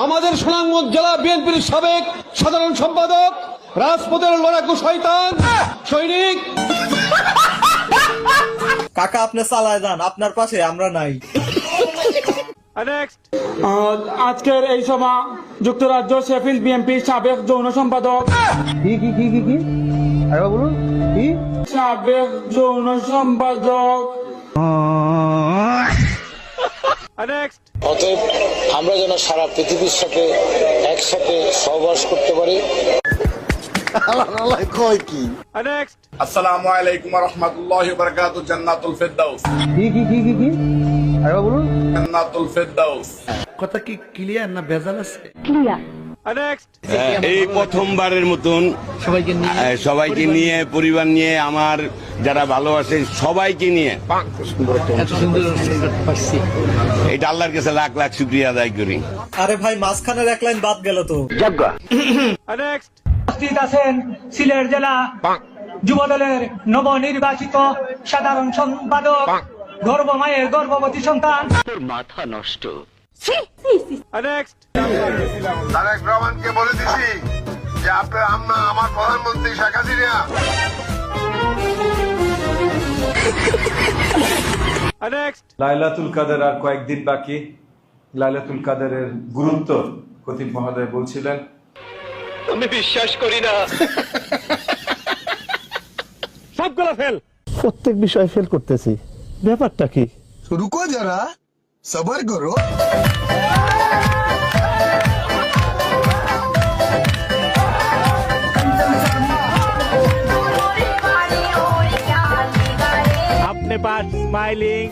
আমাদের সুনামগঞ্জ জেলা বিএনপির সাবেক সাধারণ সম্পাদক, রাজপথের লড়াকু শয়তান সৈনিক। কাকা আপনি চালায় যান, আপনার পাশে আমরা নাই। আজকের এই সভা যুক্তরাজ্য শেফিল্ড বিএনপির সাবেক যৌন সম্পাদক সাবেক যৌন সম্পাদক। অতএব আমরা যেন সারা পৃথিবীর সাথে একসাথে সহবাস করতে পারি। আসসালামু আলাইকুম ওয়া রাহমাতুল্লাহি ওয়া বারাকাতুহু। জান্নাতুল ফেরদাউস। জান্নাতুল ফেরদাউস। কথা কি ক্লিয়ার না ভেজাল আছে? এই প্রথমবারের মতন সবাইকে নিয়ে পরিবার নিয়ে আমার যারা ভালোবাসে সবাইকে নিয়ে এটা আল্লাহর কাছে লাখ লাখ শুকরিয়া আদায় করি। আরে ভাই মাঝখানের এক লাইন বাদ গেল তো। উপস্থিত আছেন সিলেট জেলা যুবদলের নবনির্বাচিত সাধারণ সম্পাদক, গর্ভমায়ের গর্ভবতী সন্তান। মাথা নষ্ট। তারেক রহমানকে বলে দিছি যে আপনার আম্মা আমার প্রধানমন্ত্রী শেখ হাসিনা। লাইলাতুল কাদের আর কয়েকদিন বাকি। লাইলাতুল কাদেরের গুরুত্ব খতিব মহোদয় বলছিলেন। আমি বিশ্বাস করি না। সবগুলো ফেল। প্রত্যেক বিষয়ে ফেল করতেছি, ব্যাপারটা কি? রুকো যারা, সবার করো। अपने पास स्माइलिंग